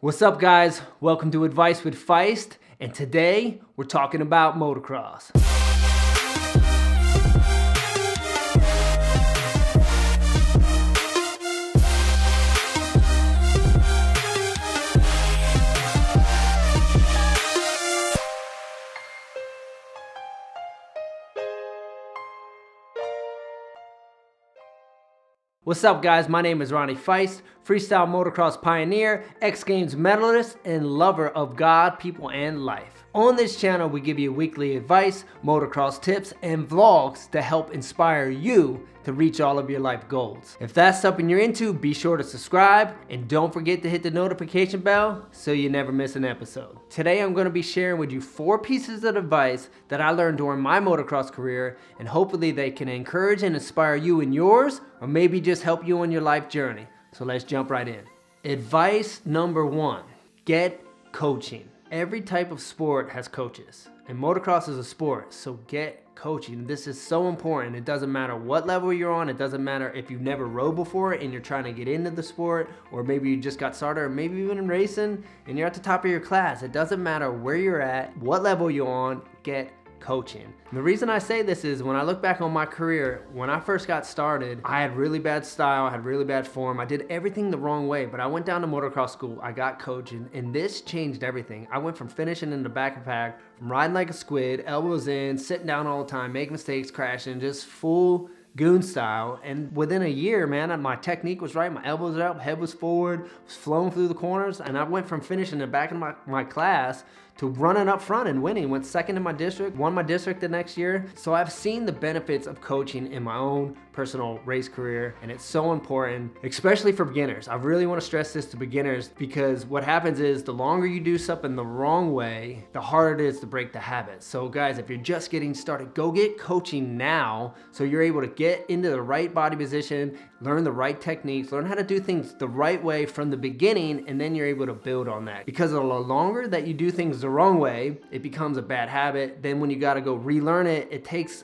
What's up, guys? Welcome to Advice with Faisst, and today we're talking about motocross. What's up, guys? My name is Ronnie Faisst, freestyle motocross pioneer, X Games medalist, and lover of God, people, and life. On this channel, we give you weekly advice, motocross tips, and vlogs to help inspire you to reach all of your life goals. If that's something you're into, be sure to subscribe, and don't forget to hit the notification bell so you never miss an episode. Today, I'm going to be sharing with you 4 pieces of advice that I learned during my motocross career, and hopefully they can encourage and inspire you in yours, or maybe just help you on your life journey. So let's jump right in. Advice number 1, get coaching. Every type of sport has coaches, and motocross is a sport, so get coaching. This is so important. It doesn't matter what level you're on. It doesn't matter if you've never rode before and you're trying to get into the sport, or maybe you just got started, or maybe even in racing and you're at the top of your class. It doesn't matter where you're at, what level you're on, get coaching. And the reason I say this is when I look back on my career, when I first got started, I had really bad style, I had really bad form. I did everything the wrong way, but I went down to motocross school, I got coaching, and this changed everything. I went from finishing in the back of the pack, from riding like a squid, elbows in, sitting down all the time, making mistakes, crashing, just full goon style. And within a year, man, my technique was right, my elbows were up, head was forward, was flowing through the corners, and I went from finishing in the back of my class to running up front and winning. Went second in my district, won my district the next year. So I've seen the benefits of coaching in my own personal race career, and it's so important, especially for beginners. I really want to stress this to beginners, because what happens is the longer you do something the wrong way, the harder it is to break the habit. So guys, if you're just getting started, go get coaching now so you're able to get into the right body position, learn the right techniques, learn how to do things the right way from the beginning, and then you're able to build on that. Because the longer that you do things the wrong way, it becomes a bad habit. Then when you got to go relearn it,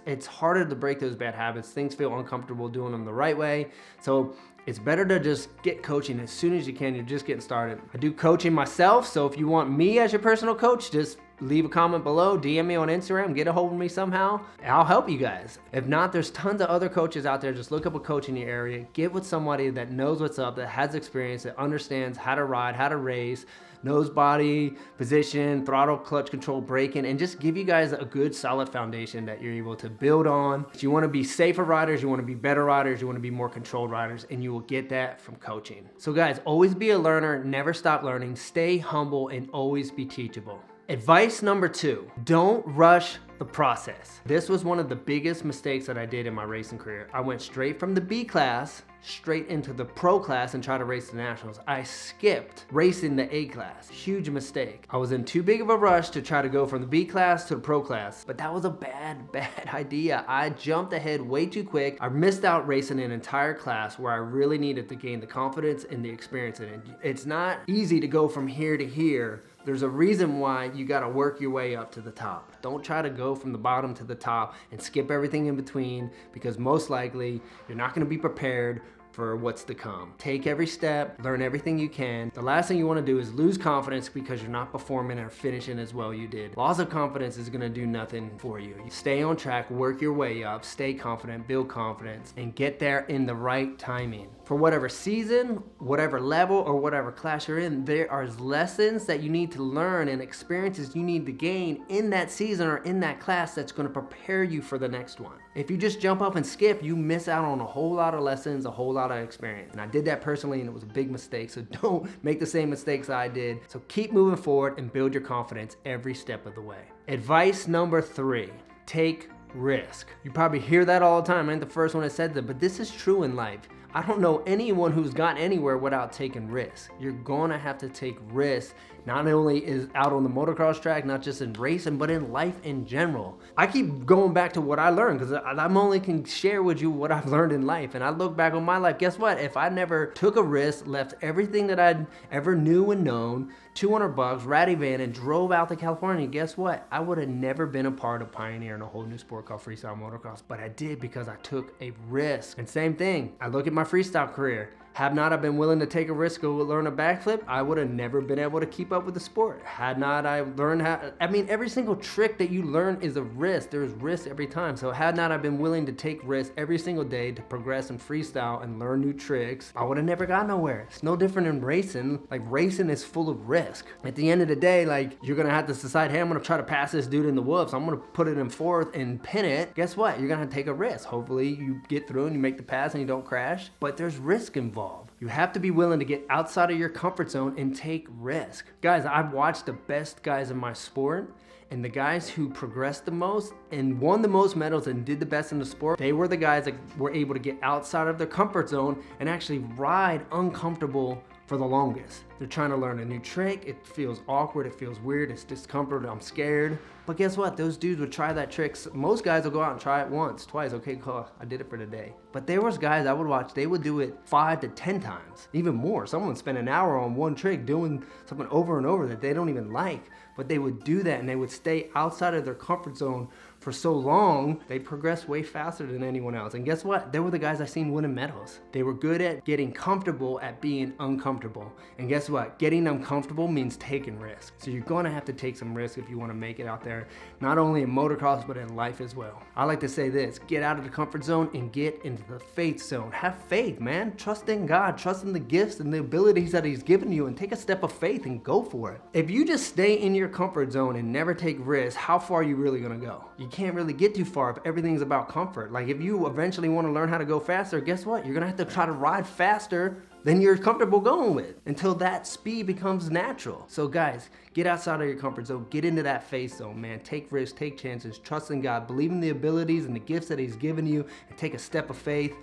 it's harder to break those bad habits. Things feel uncomfortable doing them the right way. So it's better to just get coaching as soon as you can. You're just getting started. I do coaching myself, so if you want me as your personal coach, just leave a comment below, DM me on Instagram, get a hold of me somehow. I'll help you guys. If not, there's tons of other coaches out there. Just look up a coach in your area, get with somebody that knows what's up, that has experience, that understands how to ride, how to race, knows body, position, throttle, clutch control, braking, and just give you guys a good solid foundation that you're able to build on. If you want to be safer riders, you want to be better riders, you want to be more controlled riders, and you will get that from coaching. So guys, always be a learner, never stop learning, stay humble, and always be teachable. Advice number 2, don't rush the process. This was one of the biggest mistakes that I did in my racing career. I went straight from the B class straight into the pro class and tried to race the nationals. I skipped racing the A class. Huge mistake. I was in too big of a rush to try to go from the B class to the pro class, but that was a bad idea. I jumped ahead way too quick. I missed out racing an entire class where I really needed to gain the confidence and the experience in it. It's not easy to go from here to here. There's a reason why you gotta work your way up to the top. Don't try to go from the bottom to the top and skip everything in between, because most likely you're not gonna be prepared for what's to come. Take every step, learn everything you can. The last thing you want to do is lose confidence because you're not performing or finishing as well you did. Loss of confidence is going to do nothing for you. Stay on track, work your way up, stay confident, build confidence, and get there in the right timing. For whatever season, whatever level, or whatever class you're in, there are lessons that you need to learn and experiences you need to gain in that season or in that class that's going to prepare you for the next one. If you just jump up and skip, you miss out on a whole lot of lessons, a whole lot of experience. And I did that personally, and it was a big mistake. So don't make the same mistakes I did. So keep moving forward and build your confidence every step of the way. Advice number 3, take risk. You probably hear that all the time. I ain't the first one that said that, but this is true in life. I don't know anyone who's gotten anywhere without taking risks. You're gonna have to take risks, not only is out on the motocross track, not just in racing, but in life in general. I keep going back to what I learned, because I'm only can share with you what I've learned in life. And I look back on my life, guess what? If I never took a risk, left everything that I'd ever knew and known, $200, ratty van, and drove out to California, guess what? I would have never been a part of pioneering a whole new sport called freestyle motocross, but I did because I took a risk. And same thing, I look at my freestyle career. Had not I been willing to take a risk to learn a backflip, I would have never been able to keep up with the sport. Had not I learned how, I mean, every single trick that you learn is a risk. There's risk every time. So had not I been willing to take risks every single day to progress in freestyle and learn new tricks, I would have never got nowhere. It's no different in racing. Like, racing is full of risk. At the end of the day, like, you're gonna have to decide, hey, I'm gonna try to pass this dude in the whoops. I'm gonna put it in fourth and pin it. Guess what? You're gonna have to take a risk. Hopefully you get through and you make the pass and you don't crash, but there's risk involved. You have to be willing to get outside of your comfort zone and take risk. Guys, I've watched the best guys in my sport, and the guys who progressed the most and won the most medals and did the best in the sport, they were the guys that were able to get outside of their comfort zone and actually ride uncomfortable for the longest. They're trying to learn a new trick. It feels awkward, it feels weird, it's discomfort, I'm scared. But guess what? Those dudes would try that trick. Most guys will go out and try it once, twice. Okay, cool, I did it for the day. But there was guys I would watch, they would do it 5 to 10 times, even more. Someone would spend an hour on one trick doing something over and over that they don't even like. But they would do that and they would stay outside of their comfort zone for so long, they progressed way faster than anyone else. And guess what? They were the guys I seen winning medals. They were good at getting comfortable at being uncomfortable. And guess what? Getting uncomfortable means taking risks. So you're gonna have to take some risks if you wanna make it out there, not only in motocross, but in life as well. I like to say this, get out of the comfort zone and get into the faith zone. Have faith, man. Trust in God, trust in the gifts and the abilities that He's given you, and take a step of faith and go for it. If you just stay in your comfort zone and never take risks, how far are you really gonna go? You can't really get too far if everything's about comfort. Like, if you eventually want to learn how to go faster, guess what? You're gonna have to try to ride faster than you're comfortable going with until that speed becomes natural. So guys, get outside of your comfort zone, get into that faith zone, man. Take risks, take chances, trust in God, believe in the abilities and the gifts that He's given you, and take a step of faith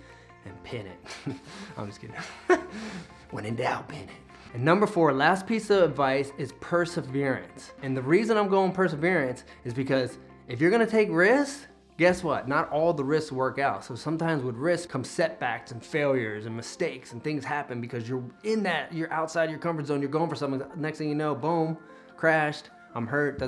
and pin it. I'm just kidding. When in doubt, pin it. And number 4, last piece of advice is perseverance. And the reason I'm going perseverance is because if you're gonna take risks, guess what? Not all the risks work out. So sometimes with risks come setbacks and failures and mistakes, and things happen because you're outside your comfort zone, you're going for something. Next thing you know, boom, crashed, I'm hurt,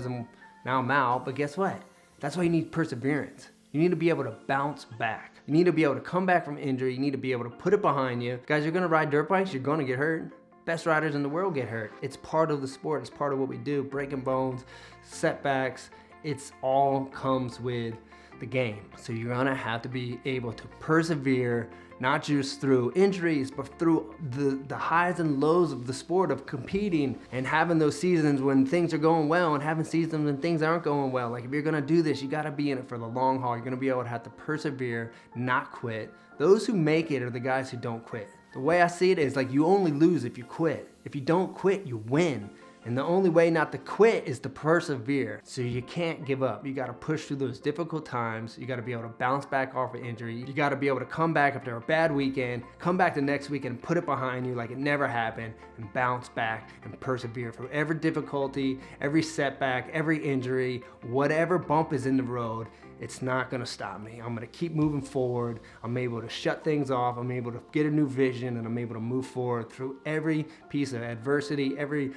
now I'm out. But guess what? That's why you need perseverance. You need to be able to bounce back. You need to be able to come back from injury. You need to be able to put it behind you. Guys, you're gonna ride dirt bikes, you're gonna get hurt. Best riders in the world get hurt. It's part of the sport, it's part of what we do. Breaking bones, setbacks, it's all comes with the game. So you're gonna have to be able to persevere, not just through injuries, but through the highs and lows of the sport of competing and having those seasons when things are going well and having seasons when things aren't going well. Like, if you're gonna do this, you gotta be in it for the long haul. You're gonna be able to have to persevere, not quit. Those who make it are the guys who don't quit. The way I see it is like, you only lose if you quit. If you don't quit, you win. And the only way not to quit is to persevere. So you can't give up. You gotta push through those difficult times. You gotta be able to bounce back off an injury. You gotta be able to come back after a bad weekend, come back the next weekend and put it behind you like it never happened, and bounce back and persevere through every difficulty, every setback, every injury, whatever bump is in the road. It's not gonna stop me. I'm gonna keep moving forward. I'm able to shut things off. I'm able to get a new vision, and I'm able to move forward through every piece of adversity, every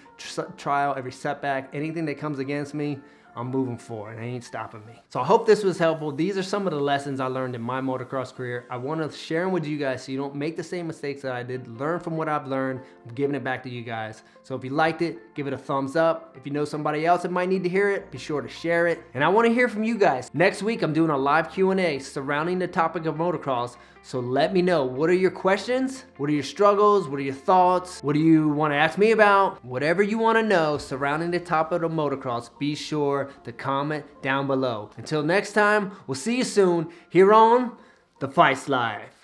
trial, every setback, anything that comes against me. I'm moving forward, and it ain't stopping me. So I hope this was helpful. These are some of the lessons I learned in my motocross career. I want to share them with you guys so you don't make the same mistakes that I did. Learn from what I've learned. I'm giving it back to you guys. So if you liked it, give it a thumbs up. If you know somebody else that might need to hear it, be sure to share it. And I want to hear from you guys. Next week, I'm doing a live Q&A surrounding the topic of motocross. So let me know, what are your questions? What are your struggles? What are your thoughts? What do you want to ask me about? Whatever you want to know surrounding the topic of motocross, be sure to comment down below. Until next time, we'll see you soon here on The Faisst Live.